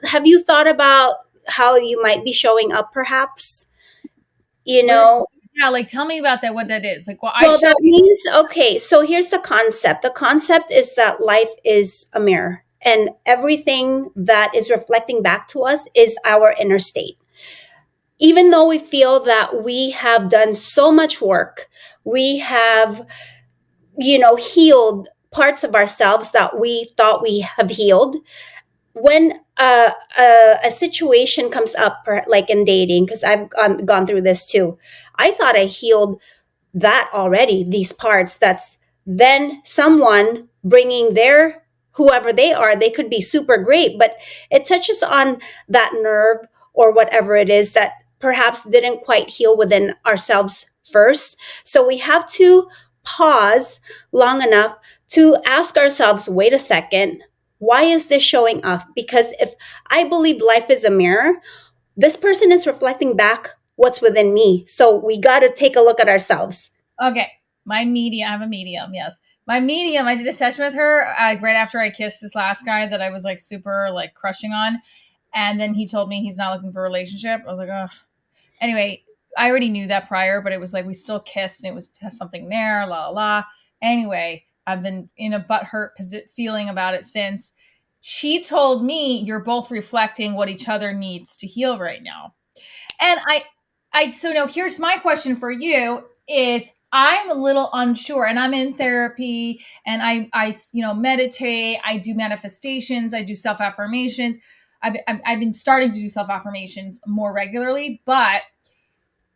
have you thought about how you might be showing up perhaps? You What? know, Yeah, like tell me about that. What that is? Like, well, I well, show. that means, okay, so here's the concept. The concept is that life is a mirror, and everything that is reflecting back to us is our inner state. Even though we feel that we have done so much work, we have, healed parts of ourselves that we thought we have healed, when a situation comes up, like in dating, because I've gone through this too. I thought I healed that already, these parts. That's then someone bringing their, whoever they are, they could be super great, but it touches on that nerve or whatever it is that perhaps didn't quite heal within ourselves first. So we have to pause long enough to ask ourselves, wait a second, why is this showing up? Because if I believe life is a mirror, this person is reflecting back what's within me. So we got to take a look at ourselves. Okay, my medium. I have a medium. Yes, my medium. I did a session with her right after I kissed this last guy that I was like super like crushing on, and then he told me he's not looking for a relationship. I was like, oh. Anyway, I already knew that prior, but it was like we still kissed and it was something there. La la la. Anyway, I've been in a butthurt feeling about it since. She told me you're both reflecting what each other needs to heal right now. And so now here's my question for you is I'm a little unsure and I'm in therapy and I meditate, I do manifestations, I do self-affirmations. I've been starting to do self-affirmations more regularly, but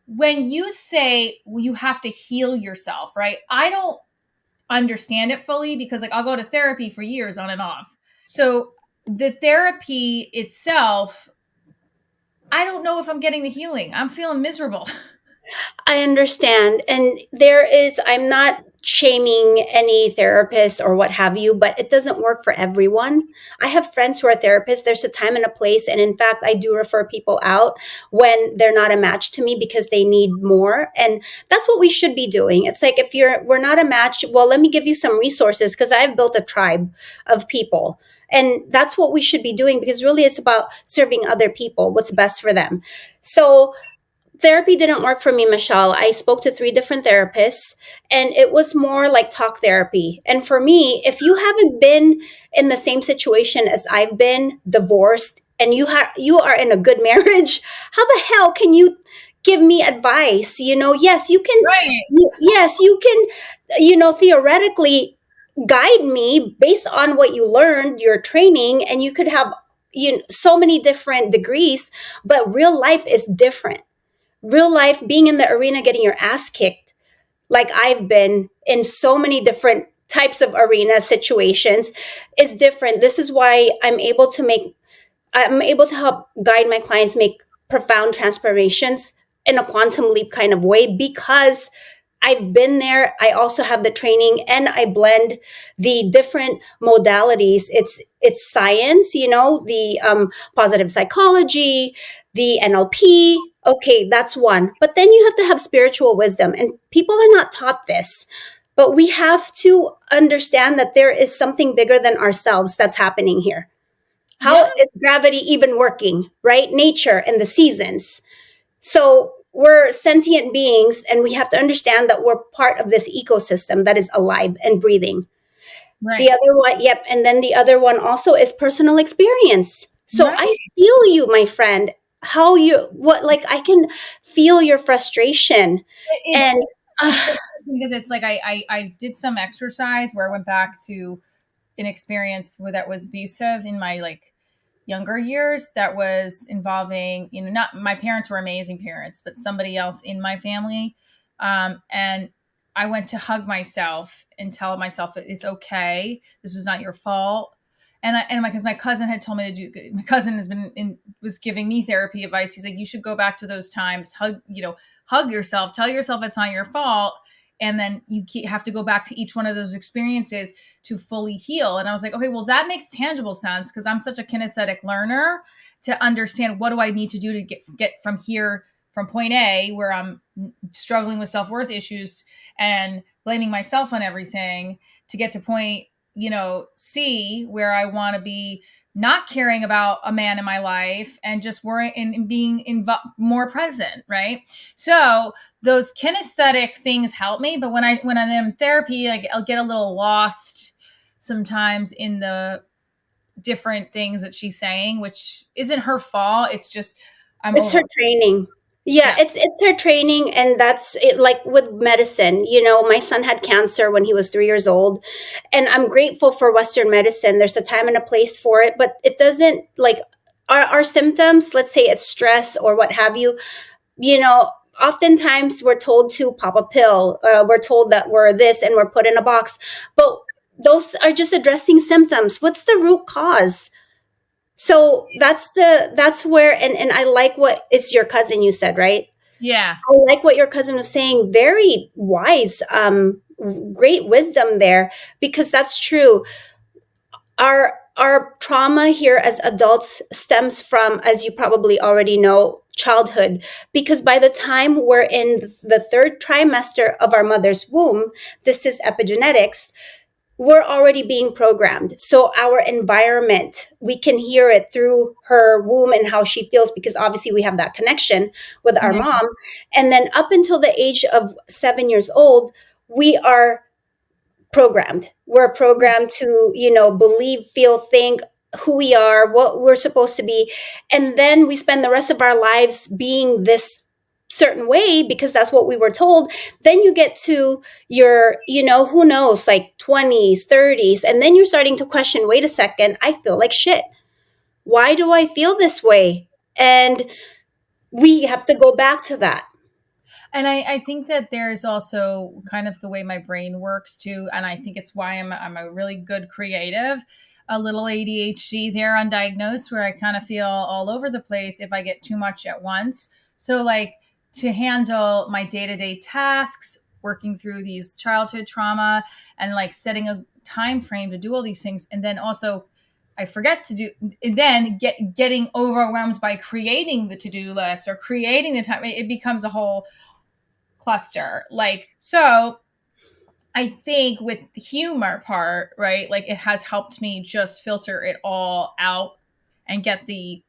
when you say you have to heal yourself, right? I don't understand it fully because like I'll go to therapy for years on and off. So the therapy itself, I don't know if I'm getting the healing. I'm feeling miserable. I understand. And I'm not shaming any therapist or what have you, but it doesn't work for everyone. I have friends who are therapists. There's a time and a place. And in fact, I do refer people out when they're not a match to me because they need more. And that's what we should be doing. It's like, if we're not a match, well, let me give you some resources because I've built a tribe of people. And that's what we should be doing because really it's about serving other people, what's best for them. So, therapy didn't work for me, Michelle. I spoke to three different therapists, and it was more like talk therapy. And for me, if you haven't been in the same situation as I've been, divorced, and you are in a good marriage, how the hell can you give me advice? Yes, you can. Right. Yes, you can. Theoretically guide me based on what you learned, your training, and you could have so many different degrees, but real life is different. Real life, being in the arena, getting your ass kicked, like I've been in so many different types of arena situations, is different. This is why I'm able to help guide my clients make profound transformations in a quantum leap kind of way because I've been there. I also have the training and I blend the different modalities. It's science, the positive psychology, the NLP. Okay, that's one. But then you have to have spiritual wisdom, and people are not taught this. But we have to understand that there is something bigger than ourselves that's happening here. How Yeah. is gravity even working, right? Nature and the seasons. So we're sentient beings, and we have to understand that we're part of this ecosystem that is alive and breathing. The Right. other one, yep. And then the other one also is personal experience. So Right. I feel you, my friend. Like I can feel your frustration. And It's uh, so because it's like I did some exercise where I went back to an experience where that was abusive in my like younger years that was involving, not my parents were amazing parents, but somebody else in my family. And I went to hug myself and tell myself it's okay. This was not your fault. Because my cousin had told me to do, my cousin was giving me therapy advice. He's like, you should go back to those times, hug yourself, tell yourself it's not your fault. And then you have to go back to each one of those experiences to fully heal. And I was like, okay, well, that makes tangible sense because I'm such a kinesthetic learner to understand what do I need to do to get from here, from point A, where I'm struggling with self-worth issues and blaming myself on everything, to get to point, C, where I want to be not caring about a man in my life and just worrying and being more present, right? So those kinesthetic things help me, but when I'm in therapy, like I'll get a little lost sometimes in the different things that she's saying, which isn't her fault. It's just I'm It's her over. training. Yeah, Yeah. it's her training, and that's it. Like with medicine, my son had cancer when he was 3 years old, and I'm grateful for Western medicine. There's a time and a place for it, but it doesn't like our symptoms. Let's say it's stress or what have you. You know, oftentimes we're told to pop a pill. We're told that we're this, and we're put in a box, but those are just addressing symptoms. What's the root cause? So that's where, and I like what it's your cousin you said, right? Yeah. I like what your cousin was saying. Very wise, great wisdom there, because that's true. Our trauma here as adults stems from, as you probably already know, childhood. Because by the time we're in the third trimester of our mother's womb, this is epigenetics, we're already being programmed. So our environment, we can hear it through her womb and how she feels, because obviously we have that connection with our Mhm. mom. And then up until the age of 7 years old, we are programmed. We're programmed to, believe, feel, think who we are, what we're supposed to be. And then we spend the rest of our lives being this certain way because that's what we were told. Then you get to your, who knows, like 20s, 30s, and then you're starting to question, wait a second, I feel like shit. Why do I feel this way? And we have to go back to that. And I think that there's also kind of the way my brain works too. And I think it's why I'm a really good creative, a little ADHD there undiagnosed, where I kind of feel all over the place if I get too much at once. So, like, to handle my day to day tasks, working through these childhood trauma, and like setting a time frame to do all these things. And then also, I forget to do, then getting overwhelmed by creating the to do list or creating the time. It becomes a whole cluster. Like, so I think with the humor part, right? Like, it has helped me just filter it all out and get the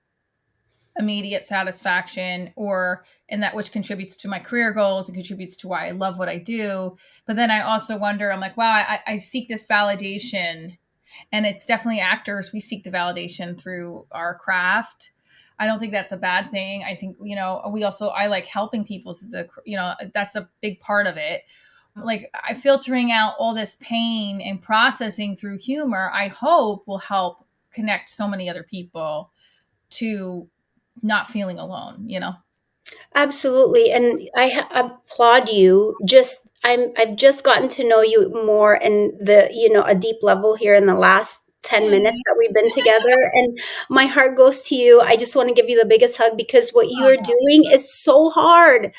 immediate satisfaction, or in that, which contributes to my career goals and contributes to why I love what I do. But then I also wonder, I'm like, wow, I seek this validation, and it's definitely actors. We seek the validation through our craft. I don't think that's a bad thing. I think, I like helping people through that's a big part of it. Like, I filtering out all this pain and processing through humor, I hope will help connect so many other people to not feeling alone. Absolutely, and applaud you. I've just gotten to know you more in a deep level here in the last 10 minutes Yay. that we've been together, and my heart goes to you. I just want to give you the biggest hug because what you're Oh, doing is so hard.